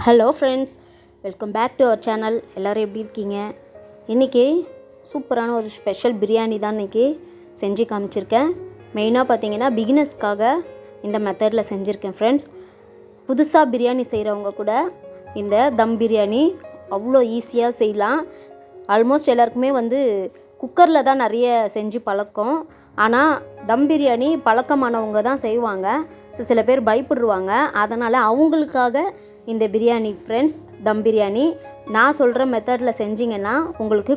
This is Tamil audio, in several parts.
Hello friends, welcome back to our channel. எல்லோரும் எப்படி இருக்கீங்க? இன்றைக்கி சூப்பரான ஒரு ஸ்பெஷல் பிரியாணி தான் இன்றைக்கி செஞ்சு காமிச்சிருக்கேன். மெயினாக பார்த்தீங்கன்னா பிகினர்ஸ்க்காக இந்த மெத்தடில் செஞ்சுருக்கேன் ஃப்ரெண்ட்ஸ். புதுசாக பிரியாணி செய்கிறவங்க கூட இந்த தம் பிரியாணி அவ்வளோ ஈஸியாக செய்யலாம். ஆல்மோஸ்ட் எல்லாருக்குமே குக்கரில் தான் நிறைய செஞ்சு பழக்கம். ஆனால் தம் பிரியாணி பழக்கமானவங்க தான் செய்வாங்க. ஸோ சில பேர் பயப்படுவாங்க. அதனால் அவங்களுக்காக இந்த பிரியாணி ஃப்ரெண்ட்ஸ், தம் பிரியாணி நான் சொல்கிற மெத்தடில் செஞ்சிங்கன்னா உங்களுக்கு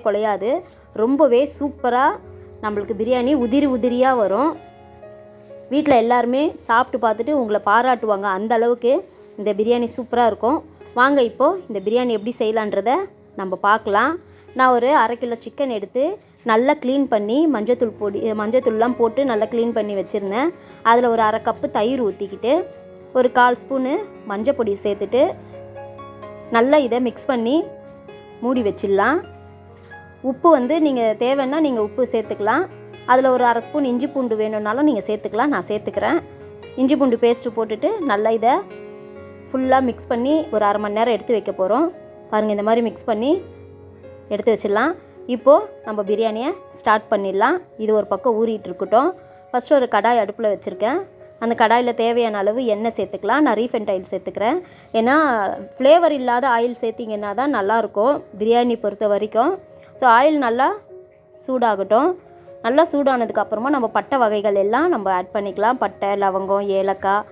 குலையாது. ரொம்பவே சூப்பராக நம்மளுக்கு பிரியாணி உதிரியாக வரும். வீட்டில் எல்லாருமே சாப்பிட்டு பார்த்துட்டு உங்களை பாராட்டுவாங்க. அந்த அளவுக்கு இந்த பிரியாணி சூப்பராக இருக்கும். வாங்க இப்போது இந்த பிரியாணி எப்படி செய்யலான்றதை நம்ம பார்க்கலாம். நான் ஒரு 1/2 கிலோ சிக்கன் எடுத்து நல்லா க்ளீன் பண்ணி மஞ்சத்தூள்லாம் போட்டு நல்லா க்ளீன் பண்ணி வச்சுருந்தேன். அதில் ஒரு 1/2 கப்பு தயிர் ஊற்றிக்கிட்டு ஒரு 1/4 ஸ்பூனு மஞ்சள் பொடி சேர்த்துட்டு நல்லா இதை மிக்ஸ் பண்ணி மூடி வச்சிடலாம். உப்பு நீங்கள் தேவைன்னா நீங்கள் உப்பு சேர்த்துக்கலாம். அதில் ஒரு 1/2 ஸ்பூன் இஞ்சி பூண்டு வேணும்னாலும் நீங்கள் சேர்த்துக்கலாம். நான் சேர்த்துக்கிறேன். இஞ்சி பூண்டு பேஸ்ட்டு போட்டுட்டு நல்லா இதை ஃபுல்லாக மிக்ஸ் பண்ணி ஒரு 1/2 மணி நேரம் எடுத்து வைக்க போகிறோம். பாருங்கள், இந்த மாதிரி மிக்ஸ் பண்ணி எடுத்து வச்சிடலாம். இப்போது நம்ம பிரியாணியை ஸ்டார்ட் பண்ணிடலாம். இது ஒரு பக்கம் ஊறிட்டு இருக்கட்டும். ஃபஸ்ட்டு ஒரு கடாய் அடுப்பில் வச்சுருக்கேன். அந்த கடாயில் தேவையான அளவு எண்ணெய் சேர்த்துக்கலாம். நான் ரீஃபைண்ட் ஆயில் சேர்த்துக்கிறேன். ஏன்னா ஃப்ளேவர் இல்லாத ஆயில் சேர்த்திங்கன்னா தான் நல்லாயிருக்கும் பிரியாணி பொறுத்த வரைக்கும். ஸோ ஆயில் நல்லா சூடாகட்டும். நல்லா சூடானதுக்கப்புறமா நம்ம பட்டை வகைகள் எல்லாம் நம்ம ஆட் பண்ணிக்கலாம். பட்டை, லவங்கம், ஏலக்காய்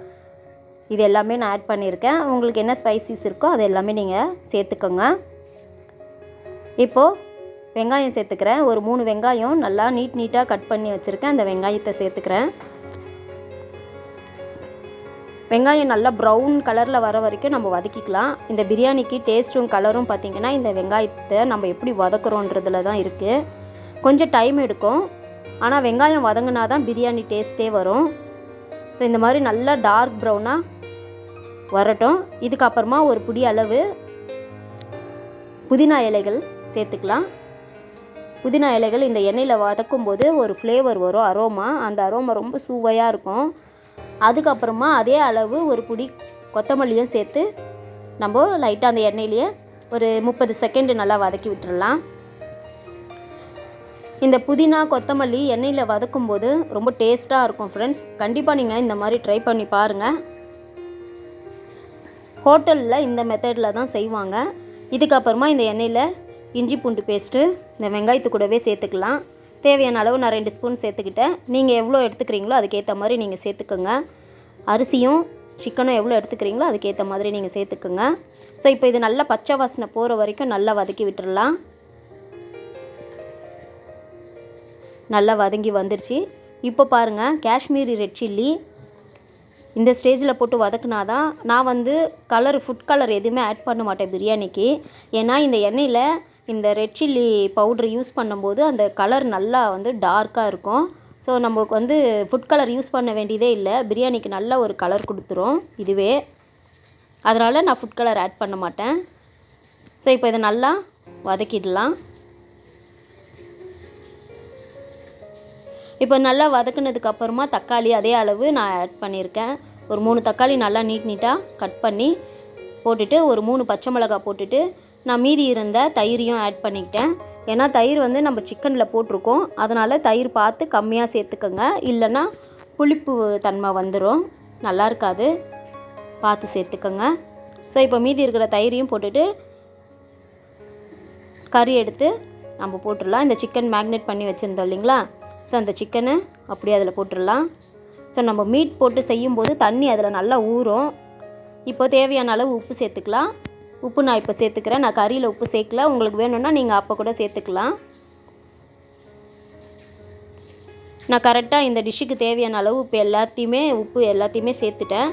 இது எல்லாமே நான் ஆட் பண்ணியிருக்கேன். உங்களுக்கு என்ன ஸ்பைசிஸ் இருக்கோ அது எல்லாமே நீங்கள் சேர்த்துக்கோங்க. இப்போது வெங்காயம் சேர்த்துக்கிறேன். ஒரு 3 வெங்காயம் நல்லா நீட்டாக கட் பண்ணி வச்சுருக்கேன். அந்த வெங்காயத்தை சேர்த்துக்கிறேன். வெங்காயம் நல்லா ப்ரௌன் கலரில் வர வரைக்கும் நம்ம வதக்கிக்கலாம். இந்த பிரியாணிக்கு டேஸ்ட்டும் கலரும் பார்த்திங்கன்னா இந்த வெங்காயத்தை நம்ம எப்படி வதக்குறோன்றதுல தான் இருக்குது. கொஞ்சம் டைம் எடுக்கும். ஆனால் வெங்காயம் வதங்கினா தான் பிரியாணி டேஸ்ட்டே வரும். ஸோ இந்த மாதிரி நல்லா டார்க் ப்ரௌனாக வரட்டும். இதுக்கப்புறமா ஒரு பிடி அளவு புதினா இலைகள் சேர்த்துக்கலாம். புதினா இலைகள் இந்த எண்ணெயில் வதக்கும் போது ஒரு ஃப்ளேவர் வரும், அரோமா. அந்த அரோமா ரொம்ப சுவையாக இருக்கும். அதுக்கப்புறமா அதே அளவு ஒரு பிடி கொத்தமல்லியும் சேர்த்து நம்ம லைட்டாக அந்த எண்ணெயிலேயே ஒரு 30 செகண்டு நல்லா வதக்கி விட்டுடலாம். இந்த புதினா கொத்தமல்லி எண்ணெயில் வதக்கும் போது ரொம்ப டேஸ்ட்டாக இருக்கும் ஃப்ரெண்ட்ஸ். கண்டிப்பாக நீங்கள் இந்த மாதிரி ட்ரை பண்ணி பாருங்கள். ஹோட்டலில் இந்த மெத்தடில் தான் செய்வாங்க. இதுக்கப்புறமா இந்த எண்ணெயில் இஞ்சி பூண்டு பேஸ்ட்டு இந்த வெங்காயத்து கூடவே சேர்த்துக்கலாம். தேவையான அளவு நான் 2 ஸ்பூன் சேர்த்துக்கிட்டேன். நீங்கள் எவ்வளோ எடுத்துக்கிறீங்களோ அதுக்கேற்ற மாதிரி நீங்கள் சேர்த்துக்கோங்க. அரிசியும் சிக்கனும் எவ்வளோ எடுத்துக்கிறீங்களோ அதுக்கேற்ற மாதிரி நீங்கள் சேர்த்துக்கோங்க. ஸோ இப்போ இது நல்லா பச்சை வாசனை போகிற வரைக்கும் நல்லா வதக்கி விட்டுடலாம். நல்லா வதங்கி வந்துடுச்சு. இப்போ பாருங்கள், காஷ்மீரி ரெட் சில்லி இந்த ஸ்டேஜில் போட்டு வதக்குனா தான் நான் ஃபுட் கலர் எதுவுமே ஆட் பண்ண மாட்டேன் பிரியாணிக்கு. ஏன்னா இந்த எண்ணெயில் இந்த ரெட் சில்லி பவுட்ரு யூஸ் பண்ணும்போது அந்த கலர் நல்லா டார்க்காக இருக்கும். ஸோ நம்மளுக்கு ஃபுட் கலர் யூஸ் பண்ண வேண்டியதே இல்லை. பிரியாணிக்கு நல்ல ஒரு கலர் கொடுத்துரும் இதுவே. அதனால் நான் ஃபுட் கலர் ஆட் பண்ண மாட்டேன். ஸோ இப்போ இதை நல்லா வதக்கிடலாம். இப்போ நல்லா வதக்குனதுக்கப்புறமா தக்காளி அதே அளவு நான் ஆட் பண்ணியிருக்கேன். ஒரு 3 தக்காளி நல்லா நீட்டாக கட் பண்ணி போட்டுட்டு ஒரு 3 பச்சை மிளகாய் போட்டுட்டு நான் மீதி இருந்த தயிரையும் ஆட் பண்ணிக்கிட்டேன். ஏன்னா தயிர் நம்ம சிக்கனில் போட்டிருக்கோம். அதனால் தயிர் பார்த்து கம்மியாக சேர்த்துக்கோங்க. இல்லைன்னா புளிப்பு தன்மை வந்துடும், நல்லா இருக்காது. பார்த்து சேர்த்துக்கோங்க. ஸோ இப்போ மீதி இருக்கிற தயிரையும் போட்டுட்டு கறி எடுத்து நம்ம போட்டுடலாம். இந்த சிக்கன் மேக்னேட் பண்ணி வச்சுருந்தோம் இல்லைங்களா? ஸோ அந்த சிக்கனை அப்படியே அதில் போட்டுடலாம். ஸோ நம்ம மீட் போட்டு செய்யும்போது தண்ணி அதில் நல்லா ஊறும். இப்போ தேவையான அளவு உப்பு சேர்த்துக்கலாம். உப்பு நான் இப்போ சேர்த்துக்கிறேன். நான் கறியில் உப்பு சேர்க்கல. உங்களுக்கு வேணும்னா நீங்கள் அப்போ கூட சேர்த்துக்கலாம். நான் கரெக்டாக இந்த டிஷ்ஷுக்கு தேவையான அளவு உப்பு எல்லாத்தையுமே சேர்த்துட்டேன்.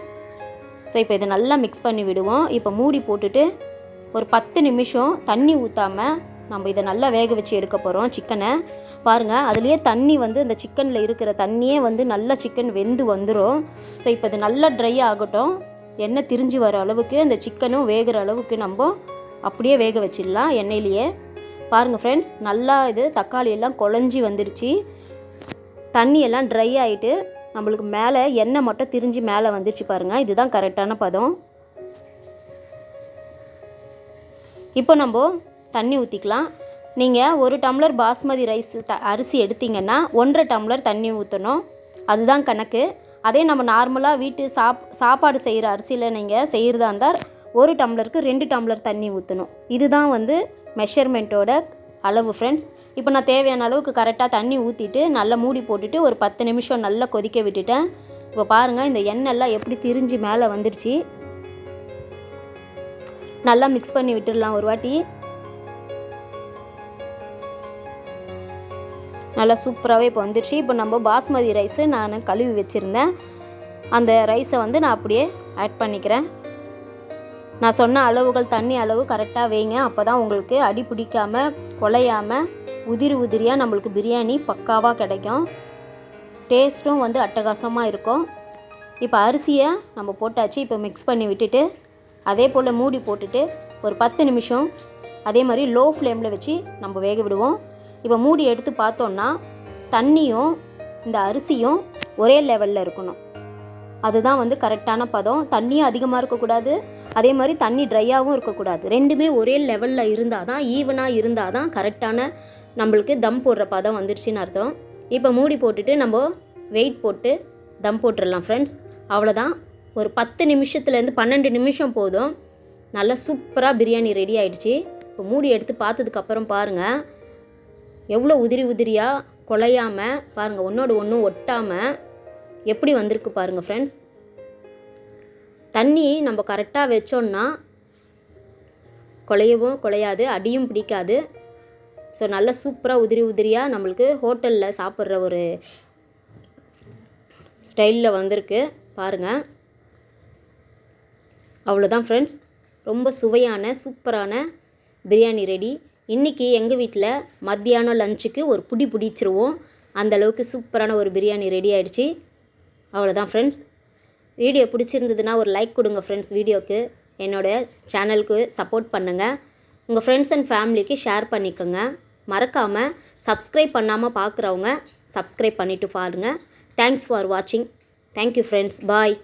ஸோ இப்போ இதை நல்லா மிக்ஸ் பண்ணி விடுவோம். இப்போ மூடி போட்டுட்டு ஒரு 10 நிமிஷம் தண்ணி ஊற்றாமல் நம்ம இதை நல்லா வேக வச்சு எடுக்க போகிறோம் சிக்கனை. பாருங்கள், அதுலேயே தண்ணி அந்த சிக்கனில் இருக்கிற தண்ணியே நல்லா சிக்கன் வெந்து வந்துடும். ஸோ இப்போ இது நல்லா ட்ரை ஆகட்டும். எண்ணெய் திரிஞ்சு வர அளவுக்கு அந்த சிக்கனும் வேகிற அளவுக்கு நம்ம அப்படியே வேக வச்சிடலாம் எண்ணெயிலேயே. பாருங்கள் ஃப்ரெண்ட்ஸ், நல்லா இது தக்காளி எல்லாம் குழஞ்சி வந்துடுச்சு. தண்ணியெல்லாம் ட்ரை ஆகிட்டு நம்மளுக்கு மேலே எண்ணெய் மட்டும் திரிஞ்சு மேலே வந்துடுச்சு பாருங்கள். இதுதான் கரெக்டான பதம். இப்போ நம்ம தண்ணி ஊற்றிக்கலாம். நீங்கள் 1 டம்ளர் பாஸ்மதி ரைஸ் அரிசி எடுத்திங்கன்னா 1.5 டம்ளர் தண்ணி ஊற்றணும். அதுதான் கணக்கு. அதே நம்ம நார்மலாக வீட்டு சாப்பாடு செய்கிற அரிசியில் நீங்கள் செய்கிறதா இருந்தால் 1 டம்ளருக்கு 2 டம்ளர் தண்ணி ஊற்றணும். இதுதான் வந்து மெஷர்மெண்ட்டோட அளவு ஃப்ரெண்ட்ஸ். இப்போ நான் தேவையான அளவுக்கு கரெக்டாக தண்ணி ஊற்றிட்டு நல்லா மூடி போட்டுட்டு ஒரு 10 நிமிஷம் நல்லா கொதிக்க விட்டுட்டேன். இப்போ பாருங்கள், இந்த எண்ணெய்லாம் எப்படி திரிஞ்சு மேலே வந்துடுச்சு. நல்லா மிக்ஸ் பண்ணி விட்டுடலாம் ஒரு வாட்டி. நல்லா சூப்பராகவே இப்போ வந்துடுச்சு. இப்போ நம்ம பாஸ்மதி ரைஸு நான் கழுவி வச்சுருந்தேன். அந்த ரைஸை வந்து நான் அப்படியே ஆட் பண்ணிக்கிறேன். நான் சொன்ன அளவுகள் தண்ணி அளவு கரெக்டாக வைங்க. அப்போ தான் உங்களுக்கு அடி பிடிக்காமல் குலையாமல் உதிரியாக நம்மளுக்கு பிரியாணி பக்காவாக கிடைக்கும். டேஸ்ட்டும் வந்து அட்டகாசமாக இருக்கும். இப்போ அரிசியை நம்ம போட்டாச்சு. இப்போ மிக்ஸ் பண்ணி விட்டுட்டு அதே போல் மூடி போட்டுட்டு ஒரு 10 நிமிஷம் அதே மாதிரி லோ ஃப்ளேமில் வச்சு நம்ம வேக விடுவோம். இப்போ மூடி எடுத்து பார்த்தோன்னா தண்ணியும் இந்த அரிசியும் ஒரே லெவலில் இருக்கணும். அதுதான் வந்து கரெக்டான பதம். தண்ணியும் அதிகமாக இருக்கக்கூடாது, அதே மாதிரி தண்ணி ட்ரையாகவும் இருக்கக்கூடாது. ரெண்டுமே ஒரே லெவலில் இருந்தால் தான், ஈவனாக இருந்தால் தான் கரெக்டான நம்மளுக்கு தம் போடுற பதம் வந்துடுச்சின்னு அர்த்தம். இப்போ மூடி போட்டுட்டு நம்ம வெயிட் போட்டு தம் போட்டுடலாம் ஃப்ரெண்ட்ஸ். அவ்வளோதான். ஒரு 10 நிமிஷத்துலேருந்து 12 நிமிஷம் போதும். நல்லா சூப்பராக பிரியாணி ரெடி ஆகிடுச்சு. இப்போ மூடி எடுத்து பார்த்ததுக்கப்புறம் பாருங்கள் எவ்வளோ உதிரியாக குலையாமல் பாருங்கள், ஒன்றோடு ஒன்று ஒட்டாமல் எப்படி வந்திருக்கு பாருங்கள் ஃப்ரெண்ட்ஸ். தண்ணி நம்ம கரெக்டாக வச்சோன்னா குலையவும் குலையாது, அடியும் பிடிக்காது. ஸோ நல்லா சூப்பராக உதிரியாக நம்மளுக்கு ஹோட்டலில் சாப்பிட்ற ஒரு ஸ்டைலில் வந்திருக்கு பாருங்கள். அவ்வளோதான் ஃப்ரெண்ட்ஸ், ரொம்ப சுவையான சூப்பரான பிரியாணி ரெடி. இன்றைக்கி எங்கள் வீட்டில் மத்தியானம் லஞ்சுக்கு ஒரு பிடிச்சிருவோம். அந்தளவுக்கு சூப்பரான ஒரு பிரியாணி ரெடி ஆகிடுச்சு. அவ்வளோதான் ஃப்ரெண்ட்ஸ். வீடியோ பிடிச்சிருந்ததுன்னா ஒரு லைக் கொடுங்க ஃப்ரெண்ட்ஸ். வீடியோக்கு என்னோடய சேனலுக்கு சப்போர்ட் பண்ணுங்கள். உங்கள் ஃப்ரெண்ட்ஸ் அண்ட் ஃபேமிலிக்கு ஷேர் பண்ணிக்கோங்க. மறக்காமல் சப்ஸ்கிரைப் பண்ணாமல் பார்க்குறவங்க சப்ஸ்கிரைப் பண்ணிவிட்டு பாருங்கள். தேங்க்ஸ் ஃபார் வாட்சிங். Thank you friends. பாய்.